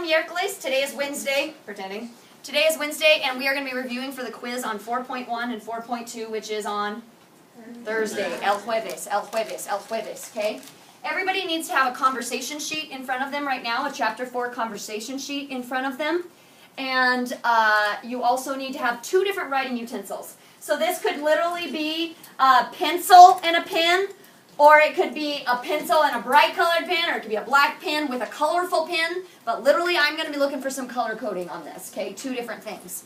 miércoles. Today is Wednesday. Pretending. Today is Wednesday, and we are going to be reviewing for the quiz on 4.1 and 4.2, which is on Thursday. El jueves, el jueves, el jueves. Okay? Everybody needs to have a conversation sheet in front of them right now, a Chapter 4 conversation sheet in front of them. And you also need to have 2 different writing utensils. So this could literally be a pencil and a pen, or it could be a pencil and a bright colored pen, or it could be a black pen with a colorful pen. But literally, I'm going to be looking for some color coding on this, okay? 2 different things.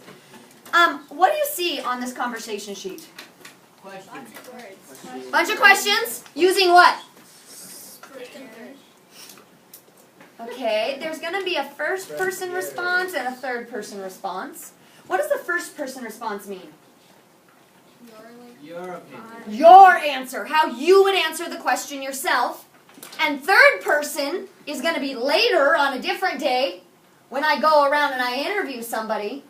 What do you see on this conversation sheet? Questions. Bunch of questions? Using what? Okay, there's going to be a first-person response and a third-person response. What does the first-person response mean? Your opinion. Your answer, how you would answer the question yourself. And third person is going to be later on a different day when I go around and I interview somebody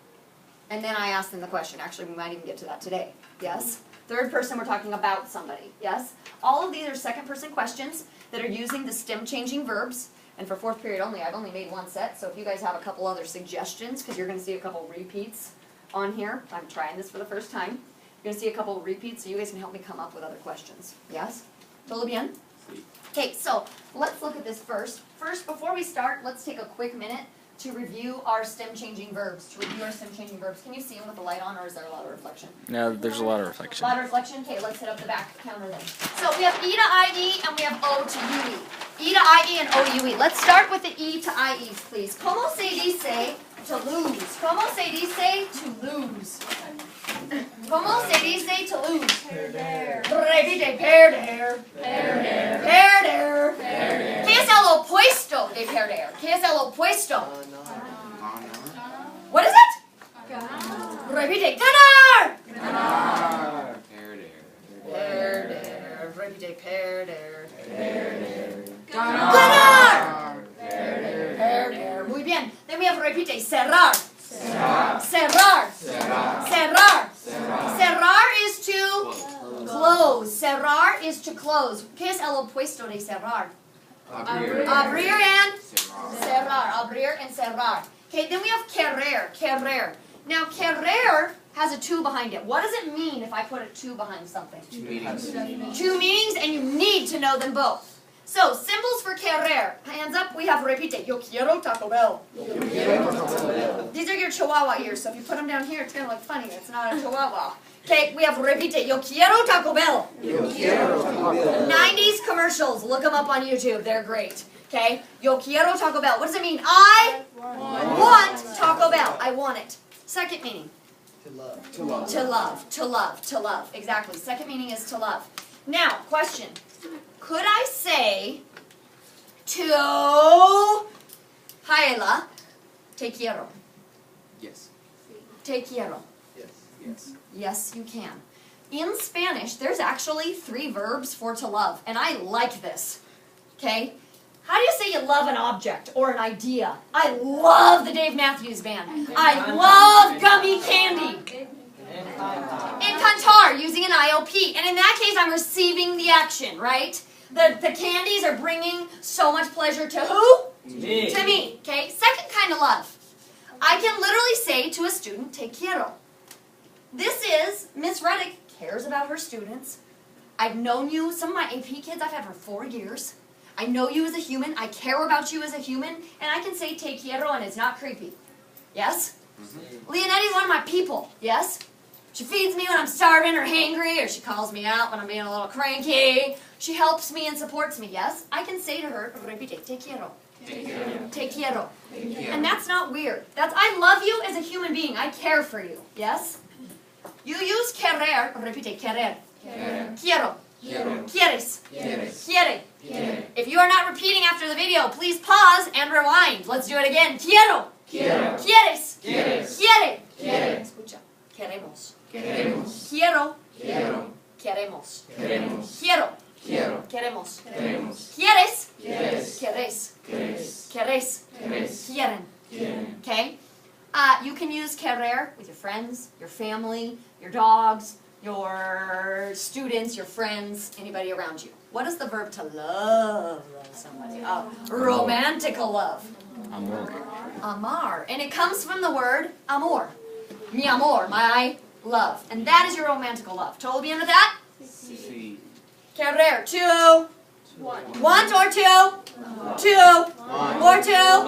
and then I ask them the question. Actually, we might even get to that today. Yes? Third person, we're talking about somebody. Yes? All of these are second person questions that are using the stem changing verbs. And for 4th period only, I've only made 1 set. So if you guys have a couple other suggestions, because you're going to see a couple repeats on here. I'm trying this for the first time. You're going to see a couple of repeats, so you guys can help me come up with other questions. Yes? Todo bien? Okay, so let's look at this first. First, before we start, let's take a quick minute to review our stem-changing verbs. Can you see them with the light on, or is there a lot of reflection? No, there's a lot of reflection. A lot of reflection? Okay, let's hit up the back counter then. So we have E to IE and we have O to UE. E to IE and O to UE. Let's start with the E to IE, please. ¿Cómo se dice to lose? ¿Cómo se dice to lose? ¿Cómo se dice to lose? Perder. Repite, perder. Perder. Perder. Perder. ¿Qué es el opuesto de perder? ¿Qué es el opuesto? What is it? Repite, ganar. Ganar. Perder. Repite, perder. Perder. Ganar. Perder. Perder. Muy bien. Then we have repite, cerrar. Cerrar. Cerrar. Cerrar. Cerrar. Cerrar. Cerrar is to close. Cerrar is to close. ¿Qué es el opuesto de cerrar? Abrir. Abrir and Cerrar. cerrar. Abrir and cerrar. Okay, then we have querer. Querer. Now, querer has a 2 behind it. What does it mean if I put a 2 behind something? 2 meanings. 2 meanings, and you need to know them both. So, symbols for querer. Hands up, we have repite. Yo quiero Taco Bell. These are your Chihuahua ears, so if you put them down here, it's going to look funny. It's not a Chihuahua. Okay, we have repite. Yo quiero Taco Bell. 90s commercials. Look them up on YouTube. They're great. Okay? Yo quiero Taco Bell. What does it mean? I want Taco Bell. I want it. Second meaning. To love. To love. To love. To love. Exactly. Second meaning is to love. Now, question. Could I say to Jaela, te quiero? Yes. Te quiero. Yes. Yes. Yes, you can. In Spanish, there's actually 3 verbs for to love, and I like this. Okay? How do you say you love an object or an idea? I love the Dave Matthews Band. I love gummy candy. Encantar, using an IOP. And in that case, I'm receiving the action, right? The candies are bringing so much pleasure to who? Me. To me. Okay? Second kind of love. I can literally say to a student, te quiero. This is, Miss Reddick cares about her students. I've known you, some of my AP kids I've had for 4 years. I know you as a human. I care about you as a human. And I can say te quiero and it's not creepy. Yes? Leonetti's one of my people. Yes? She feeds me when I'm starving or hangry, or she calls me out when I'm being a little cranky. She helps me and supports me, yes? I can say to her, repite, te quiero. Te quiero. Te quiero. Te quiero. And that's not weird. That's, I love you as a human being. I care for you, yes? You use querer, repite, querer. Querer. Quiero. Quiero. Quieres. Quieres. Quiere. Quiere. If you are not repeating after the video, please pause and rewind. Let's do it again. Quiero. Quiero. Quieres. Quieres. Quiere. Quiere. Escucha. Queremos. Queremos. Quiero. Quiero. Queremos. Queremos. Quiero. Quiero. Queremos. Queremos. ¿Quieres? Quieres. Queréis. Quieres. Queréis. Quieres. Quieren. Quieren. Okay? You can use querer with your friends, your family, your dogs, your students, your friends, anybody around you. What is the verb to love somebody? Romantic love. Amor. Amar. And it comes from the word amor. Mi amor, my love. And that is your romantical love. Total bien with that? Sí. Querer, to. Want or to? To. Or to?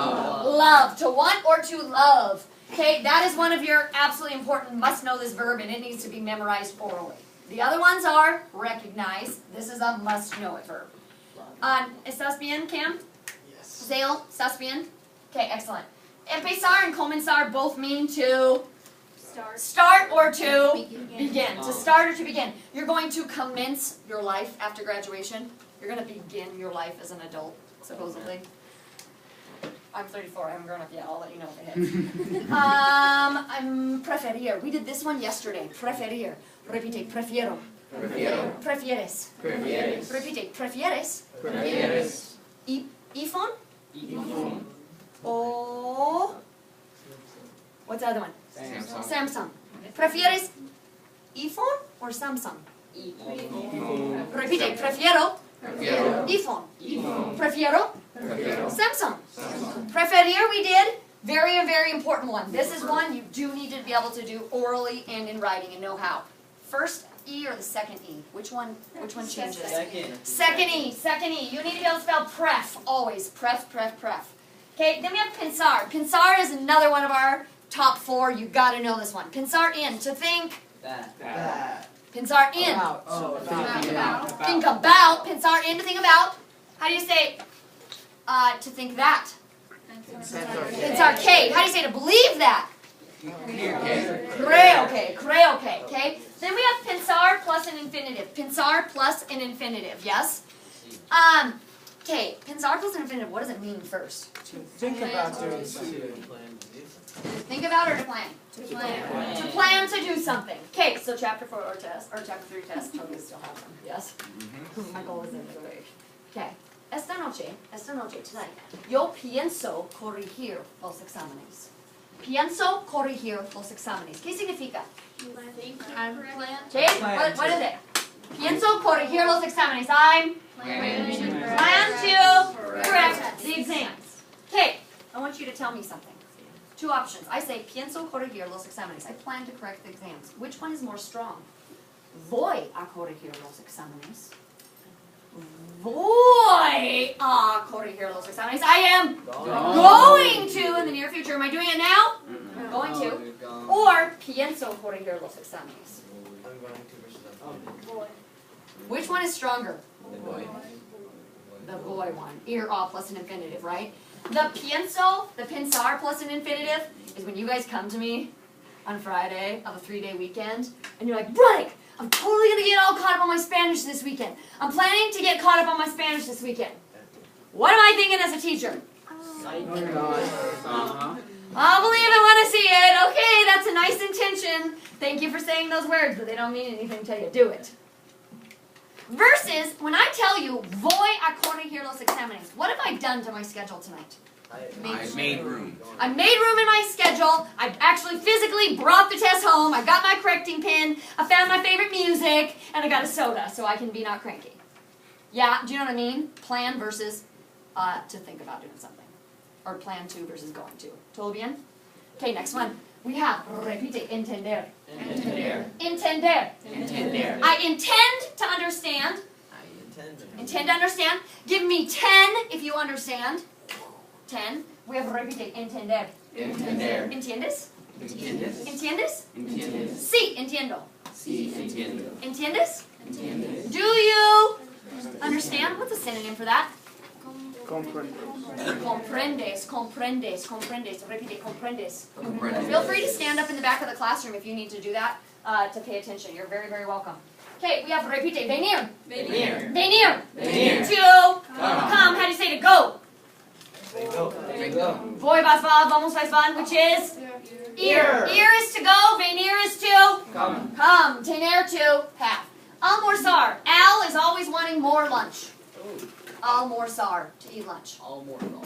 Love. To want or to love. Okay, that is one of your absolutely important must-know-this verb, and it needs to be memorized orally. The other ones are recognize. This is a must-know-it verb. ¿Estás bien, Cam? Yes. Zale, ¿estás bien? Okay, excellent. Empezar and comenzar both mean to start or to begin. To start or to begin. You're going to commence your life after graduation. You're going to begin your life as an adult, supposedly. I'm 34. I haven't grown up yet. I'll let you know if it hits. I'm preferir. We did this one yesterday. Preferir. Repite. Prefiero. Prefiero. Prefieres. Prefieres. Repite. Prefieres. Prefieres. iPhone. iPhone. O. What's the other one? Samsung. Samsung. Prefieres iPhone or Samsung? iPhone. Repite. Prefiero. Prefiero. iPhone. iPhone. Prefiero. Prefiero. Samsung. Samsung. Preferir we did. Very, very important one. This is one you do need to be able to do orally and in writing and know how. First E or the second E? Which one changes? Second E. Second E. You need to be able to spell pref always. Pref, pref, pref. Okay, then we have pensar. Pensar is another one of our top 4. You got to know this one. Pensar in. To think. That. Pensar in. Oh, about. Think about. Pensar in to think about. How do you say to think that? Pensar que. How do you say to believe that? Creo que. Creo que. Okay. Then we have pensar plus an infinitive. Pensar plus an infinitive. Yes. Okay. Pensar plus an infinitive. What does it mean first? To think about doing something. Think about or to plan? To plan. To plan to do something. Okay. So chapter 4 or test or chapter 3 test. Totally still have them. Yes. My goal is in the way. Okay. Esta noche, tonight, yo pienso corregir los exámenes. Pienso corregir los exámenes. ¿Qué significa? ¿Qué? What is it? Pienso corregir los exámenes. I plan to correct the exams. Okay, I want you to tell me something. 2 options. I say, pienso corregir los exámenes. I plan to correct the exams. Which one is more strong? Voy a corregir los exámenes. Voy a corregir los exámenes. I am going to in the near future. Am I doing it now? Going to. Or pienso corregir los exámenes. I'm going to versus Which one is stronger? The boy. The boy one. Ir a plus an infinitive, right? The pienso, the pensar plus an infinitive is when you guys come to me on Friday of a 3-day weekend and you're like, Broderick, I'm totally going to get all caught up on my Spanish this weekend. I'm planning to get caught up on my Spanish this weekend. What am I thinking as a teacher? I'll believe it when I see it. Okay, that's a nice intention. Thank you for saying those words, but they don't mean anything until you do it. Versus, when I tell you, voy a corregir los exámenes, what have I done to my schedule tonight? I made room. I made room in my schedule. I actually physically brought the test home. I got my correcting pen. I found my favorite music. And I got a soda so I can be not cranky. Yeah, do you know what I mean? Plan versus to think about doing something. Or plan to versus going to. Todo bien? Okay, next one. We have, repite, entender. Entender. Entender. Entender. I intend to understand. Intend to understand. Give me 10 if you understand. 10. We have repite, entender. Entender. ¿Entiendes? ¿Entiendes? ¿Entiendes? ¿Entiendes? Sí, entiendo. Sí, entiendo. ¿Entiendes? ¿Entiendes? Do you understand? What's a synonym for that? comprendes. Comprendes, comprendes. Repite, comprendes. Comprende. Feel free to stand up in the back of the classroom if you need to do that to pay attention. You're very, very welcome. Okay, we have repite, venir. Venir. Venir. Venir. To come. How do you say to go? Vengo. Voy, vas, va, vamos, vais, van, which is? Ir. Ir is to go. Venir is to? Come. Come. Tener to have. Almorzar. Al is always wanting more lunch. Almorzar, to eat lunch.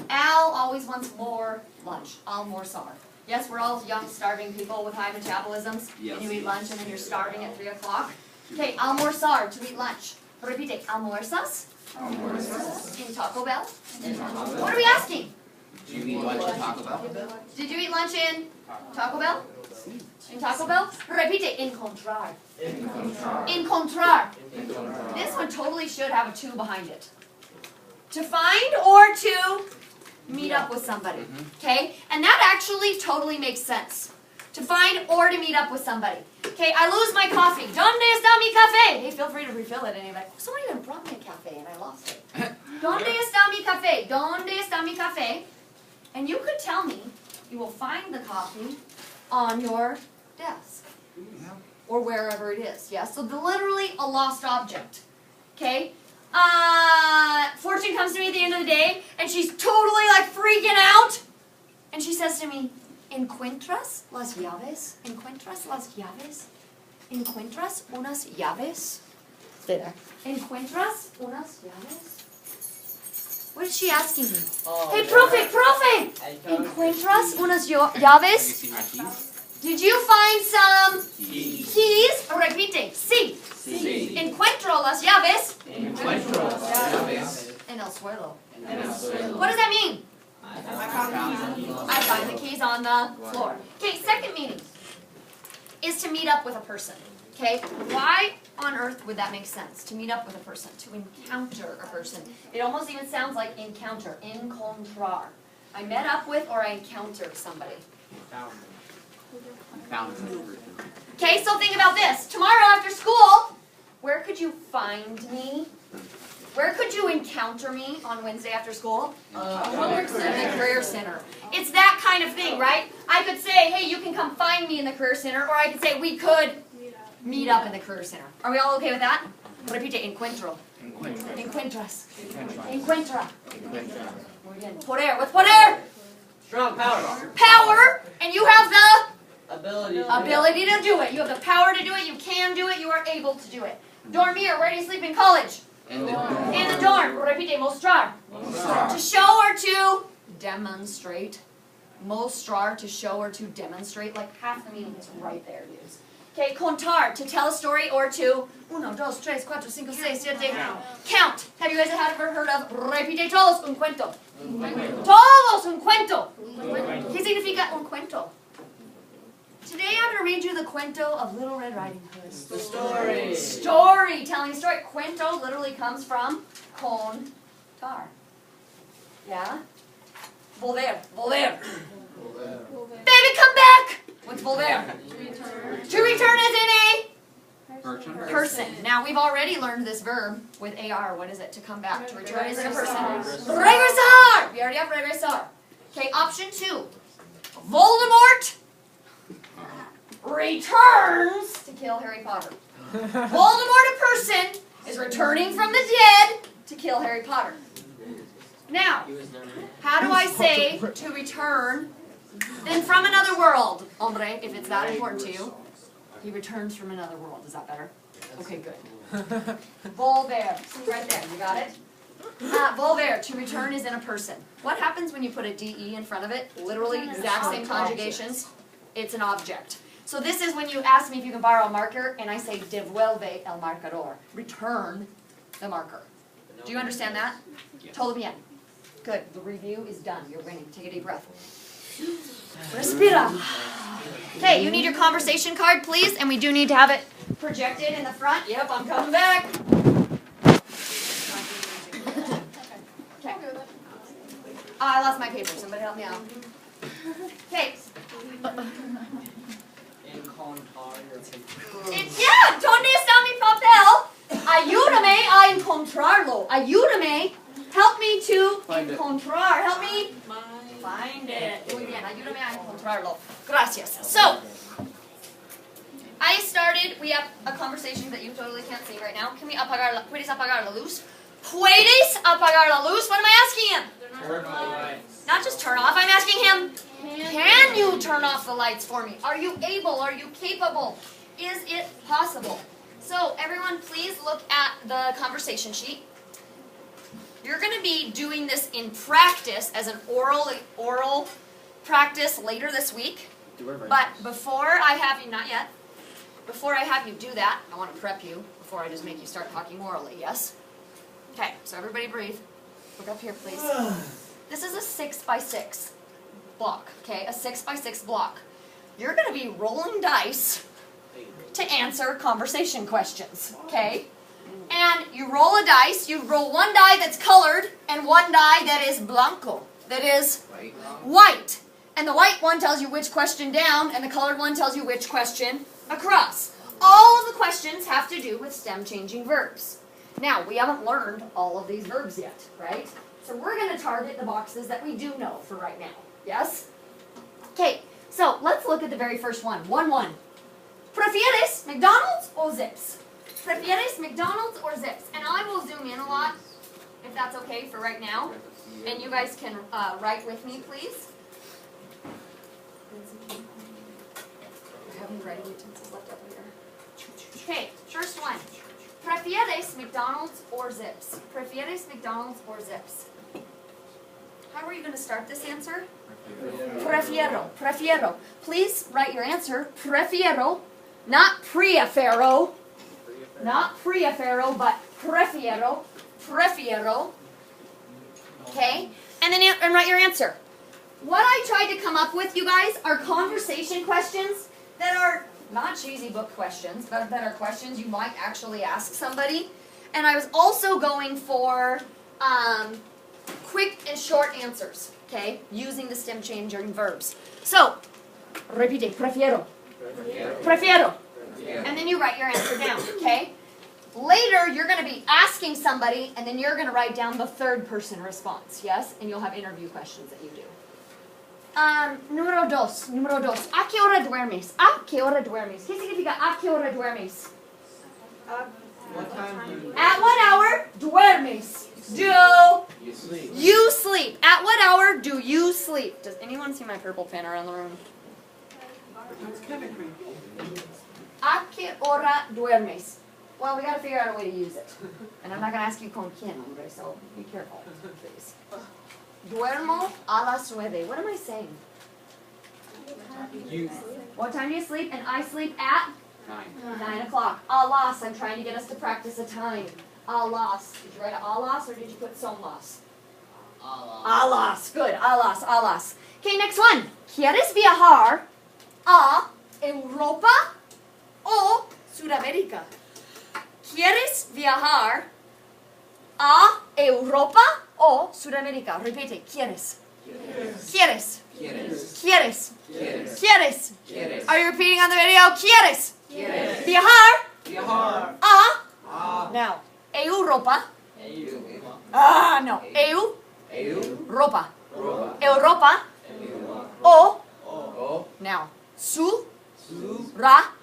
Al always wants more lunch. Almorzar. Yes, we're all young, starving people with high metabolisms. Yes. And you eat lunch and then you're starving at 3 o'clock. Okay, almorzar, to eat lunch. Repite, almuerzas? Almuerzas. In Taco Bell? In Taco Bell. What are we asking? Do you eat lunch at Taco Bell. Did you eat lunch in Taco Bell? In Taco Bell? Repite, encontrar. Encontrar. This one totally should have a to behind it. To find or to meet up with somebody. Okay? And that actually totally makes sense. To find or to meet up with somebody. Okay, I lose my coffee. ¿Dónde está mi café? Hey, feel free to refill it. And you're like, somebody even brought me a cafe and I lost it. ¿Dónde está mi café? ¿Dónde está mi café? And you could tell me you will find the coffee on your desk. Or wherever it is. Yeah, so literally a lost object. Okay? Fortune comes to me at the end of the day and she's totally like freaking out. And she says to me, ¿Encuentras las llaves? ¿Encuentras las llaves? ¿Encuentras unas llaves? ¿Encuentras unas llaves? What is she asking me? Hey, profe! ¿Encuentras unas llaves? Did you find some keys? Repite. Sí. Encuentro las llaves. En el suelo. What does that mean? I find the keys on the floor. Okay, second meaning is to meet up with a person. Okay, why on earth would that make sense? To meet up with a person, to encounter a person. It almost even sounds like encounter, encontrar. I met up with or I encountered somebody. Okay, so think about this. Tomorrow after school, where could you find me? Where could you encounter me on Wednesday after school? In the Career Center. It's that kind of thing, right? I could say, hey, you can come find me in the Career Center, or I could say we could meet up in the Career Center. Are we all okay with that? Repite, encuentro. Encuentras. Encuentra. Muy bien. Poder. What's poder? Strong power. Power, and you have the Ability. to do it. You have the power to do it. You can do it. You are able to do it. Dormir. Where do you sleep in college? In the dorm. In the dorm. Repite, mostrar. To show or to demonstrate. Mostrar, to show or to demonstrate. Like half the meaning is right there, dudes. Okay, contar, to tell a story or to 1, 2, 3, 4, 5, 6, 7. Count. Have you guys ever heard of repite todos un cuento? Todos un cuento. ¿Qué significa un cuento? Today I'm going to read you the cuento of Little Red Riding Hood. The story. Story, telling a story. Cuento literally comes from contar. Yeah? Volver. Baby, come back! What's volver? To return as in a person. Now, we've already learned this verb with AR. What is it? To come back. To return as in a person. Regresar! We already have regresar. Okay, option 2. Voldemort returns to kill Harry Potter. Voldemort, a person, is returning from the dead to kill Harry Potter. Now, how do I say to return then from another world? Hombre, if it's that important to you. He returns from another world. Is that better? Okay, good. Volver. See right there. You got it? Volver, to return, is in a person. What happens when you put a DE in front of it? Literally exact same conjugations. It's an object. So this is when you ask me if you can borrow a marker, and I say devuelve el marcador. Return the marker. Do you understand that? Yes. Todo bien. Good. The review is done. You're winning. Take a deep breath. Respira. Okay, you need your conversation card, please, and we do need to have it projected in the front. Yep, I'm coming back. Okay. I lost my paper. Somebody help me out. Okay. Yeah, ¿dónde está mi papel? Ayúdame a encontrarlo. Ayúdame. Help me to encontrar. Help me find it. Muy bien. Ayúdame a encontrarlo. Gracias. So, we have a conversation that you totally can't see right now. Can we puedes apagar la luz? Puedes apagar la luz? What am I asking him? Turn off the lights. Not just turn off. I'm asking him, can you turn off the lights for me? Are you able? Are you capable? Is it possible? So everyone, please look at the conversation sheet. You're going to be doing this in practice as an oral practice later this week. But before I have you, not yet, before I have you do that, I want to prep you before I just make you start talking orally, yes? Okay, so everybody breathe. Look up here, please. This is a 6 by 6. block, okay? A 6x6 block. You're going to be rolling dice to answer conversation questions, okay? And you roll a dice, you roll one die that's colored and one die that is blanco, that is white. And the white one tells you which question down, and the colored one tells you which question across. All of the questions have to do with stem-changing verbs. Now, we haven't learned all of these verbs yet, right? So we're going to target the boxes that we do know for right now. Yes? Okay, so let's look at the very first one. 1-1. ¿Prefieres McDonald's or Zips? ¿Prefieres McDonald's or Zips? And I will zoom in a lot, if that's okay for right now. And you guys can write with me, please. I have writing utensils left over here. Okay, first one. ¿Prefieres McDonald's or Zips? ¿Prefieres McDonald's or Zips? How are you going to start this answer? Prefiero. Prefiero. Please write your answer. Prefiero. Not prefiero. Not prefiero, but prefiero. Prefiero. Okay? And then write your answer. What I tried to come up with, you guys, are conversation questions that are not cheesy book questions, but that are questions you might actually ask somebody. And I was also going for quick and short answers, okay, using the stem changing verbs. So, repite, prefiero. Prefiero. And then you write your answer down, okay? Later, you're going to be asking somebody, and then you're going to write down the third person response, yes? And you'll have interview questions that you do. Número dos. ¿A qué hora duermes? ¿A qué hora duermes? ¿Qué significa a qué hora duermes? What time do you At what hour duermes? You sleep. You sleep. At what hour do you sleep? Does anyone see my purple pen around the room? ¿A qué hora duermes? Well, we got to figure out a way to use it. And I'm not going to ask you con quién, hombre, so be careful, please. Duermo a las 9. What am I saying? You. What time do you sleep? And I sleep at 9. 9 o'clock. A las. I'm trying to get us to practice a time. A las. Did you write a las or did you put son las? A las. Good. A las. A las. Okay, next one. ¿Quieres viajar a Europa o Sudamérica? ¿Quieres viajar a Europa o Sudamérica? Repite. ¿Quieres? ¿Quieres? ¿Quieres? ¿Quieres? ¿Quieres? ¿Quieres? ¿Quieres? Are you repeating on the video? ¿Quieres? ¿Quieres? Viajar Viajar a. a Now, Europa. No. Europa Europa. O. o Now, Sudamérica.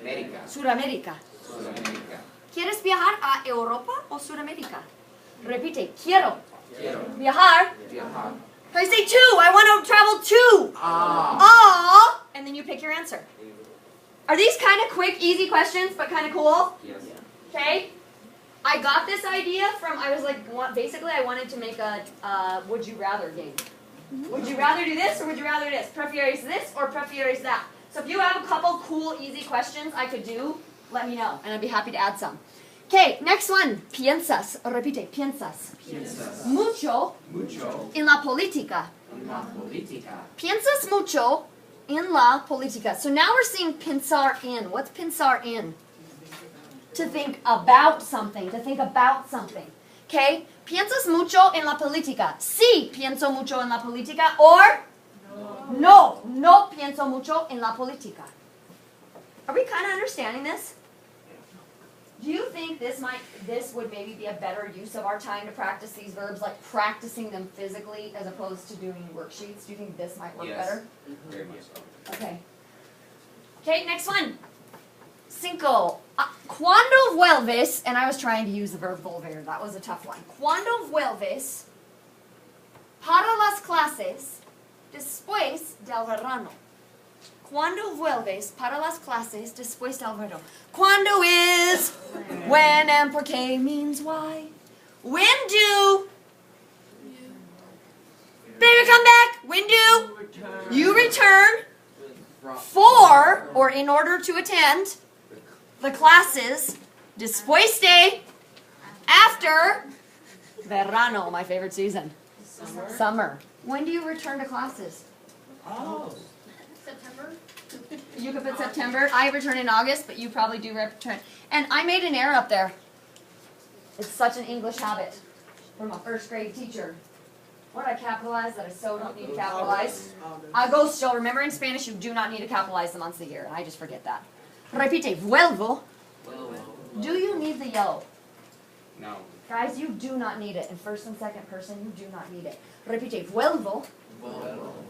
América. Sudamérica. Sudamérica. ¿Quieres viajar a Europa o Sudamérica? Repite. Quiero Quiero viajar. viajar I say to. I want to travel to. a And then you pick your answer. Are these kind of quick, easy questions, but kind of cool? Yes. Okay? I got this idea from, basically I wanted to make a would you rather game. Would you rather do this or would you rather do this? ¿Prefieres this or prefieres that? So if you have a couple cool, easy questions I could do, let me know, and I'd be happy to add some. Okay, next one. Piensas, repite, piensas. Piensas Mucho mucho en la política. en la política. Piensas mucho en la política. So now we're seeing pensar in. What's pensar in? To think about something. To think about something. Okay? Piensas mucho en la política. Sí, pienso mucho en la política. Or no pienso mucho en la política. Are we kind of understanding this? Do you think this would maybe be a better use of our time to practice these verbs, like practicing them physically as opposed to doing worksheets? Do you think this might work Yes. better? Very much so. Okay. Okay, next one. Cinco. Cuando vuelves, and I was trying to use the verb volver, that was a tough one. Cuando vuelves para las clases después del verano. Cuando vuelves para las clases después del verano. Cuando is when and por qué means why. When do baby come back? When do you return for or in order to attend the classes después de after verano, my favorite season. Summer. When do you return to classes? Oh. September? You could put September. I return in August, but you probably do return. And I made an error up there. It's such an English habit from a first grade teacher. What did I capitalize that I so don't need to capitalize? Agosto. Remember in Spanish you do not need to capitalize the months of the year. I just forget that. Repite. Vuelvo. Do you need the yellow? No. Guys, you do not need it. In first and second person, you do not need it. Repite. Vuelvo.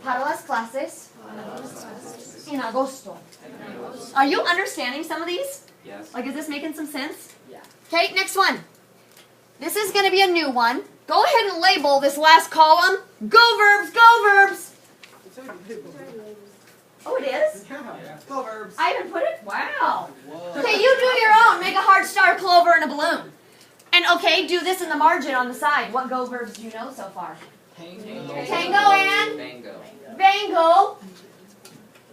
Para las clases. En agosto. Are you understanding some of these? Yes. Like, is this making some sense? Yeah. Okay, next one. This is going to be a new one. Go ahead and label this last column. Go verbs, go verbs. Oh, it is? Go verbs. I even put it? Wow. Okay, you do your own. Make a heart, star, clover, and a balloon. And okay, do this in the margin on the side. What go verbs do you know so far? Tango. Tango and Bango. bango.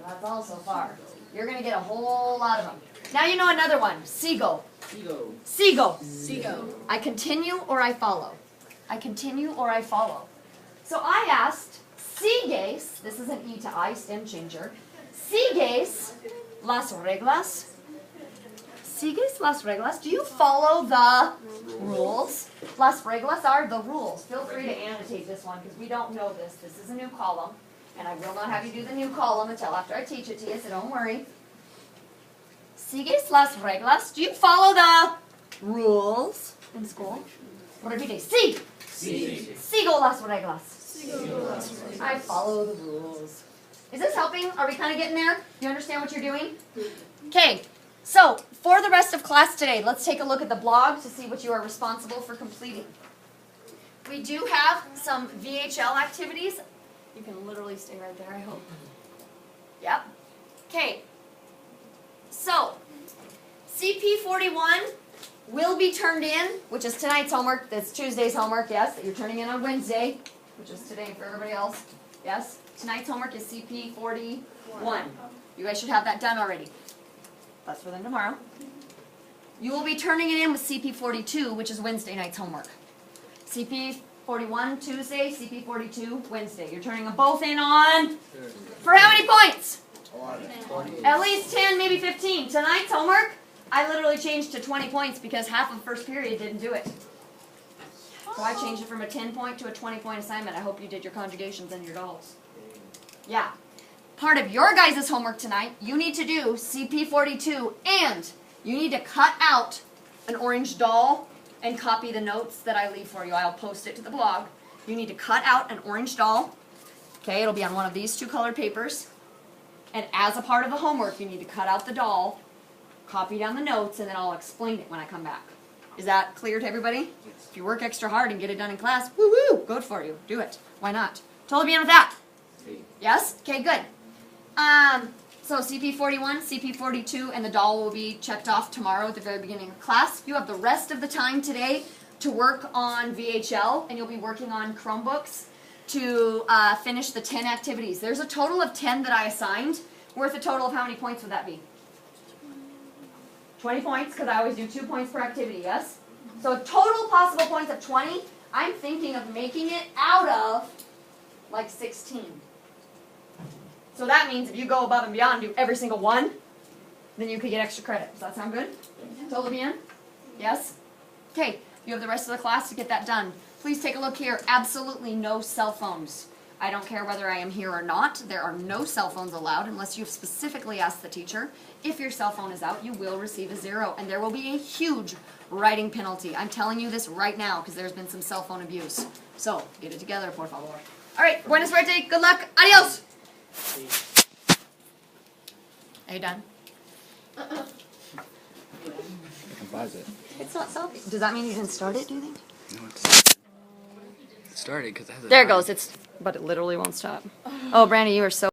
That's all so far. You're going to get a whole lot of them. Now you know another one. Sigo. Ego. Sigo. Seago. I continue or I follow. I continue or I follow. So I asked, ¿sigues? This is an E to I stem changer. ¿Sigues las reglas? ¿Sigues las reglas? Do you follow the rules? Las reglas are the rules. Feel free to annotate this one because we don't know this. This is a new column. And I will not have you do the new column until after I teach it to you, so don't worry. ¿Sigues las reglas? Do you follow the rules in school? Repite. Sí. Sí. Sigo las reglas. I follow the rules. Is this helping? Are we kind of getting there? You understand what you're doing? Okay. So, for the rest of class today, let's take a look at the blog to see what you are responsible for completing. We do have some VHL activities. You can literally stay right there, I hope. Yep. Okay. So, CP41 will be turned in, which is tonight's homework. That's Tuesday's homework, yes, that you're turning in on Wednesday, which is today for everybody else. Yes? Tonight's homework is CP41. You guys should have that done already. That's for them tomorrow. You will be turning it in with CP42, which is Wednesday night's homework. CP41 Tuesday, CP42 Wednesday. You're turning them both in on, for how many points? At least 10, maybe 15. Tonight's homework, I literally changed to 20 points because half of first period didn't do it. So I changed it from a 10-point to a 20-point assignment. I hope you did your conjugations and your dolls. Yeah. Part of your guys' homework tonight, you need to do CP42 and you need to cut out an orange doll and copy the notes that I leave for you. I'll post it to the blog. You need to cut out an orange doll. Okay, it'll be on one of these two colored papers. And as a part of the homework, you need to cut out the doll, copy down the notes, and then I'll explain it when I come back. Is that clear to everybody? If you work extra hard and get it done in class, woo-hoo, good for you. Do it. Why not? Totally be in with that. Yes? Okay, good. So CP41, CP42, and the doll will be checked off tomorrow at the very beginning of class. You have the rest of the time today to work on VHL, and you'll be working on Chromebooks to finish the 10 activities. There's a total of 10 that I assigned. Worth a total of how many points would that be? 20 points, because I always do 2 points per activity, yes? So total possible points of 20. I'm thinking of making it out of like 16. So that means if you go above and beyond, do every single one, then you could get extra credit. Does that sound good? Totally be in? Yes? Okay, you have the rest of the class to get that done. Please take a look here. Absolutely no cell phones. I don't care whether I am here or not. There are no cell phones allowed unless you've specifically asked the teacher. If your cell phone is out, you will receive a 0, and there will be a huge writing penalty. I'm telling you this right now because there's been some cell phone abuse. So, get it together, por favor. All right, buena suerte. Good luck. Adios. Are you done? It's not selfie. Does that mean you didn't start it, do you think? No, it started because it has a There it time. goes. But it literally won't stop. Oh, Brandy, you are so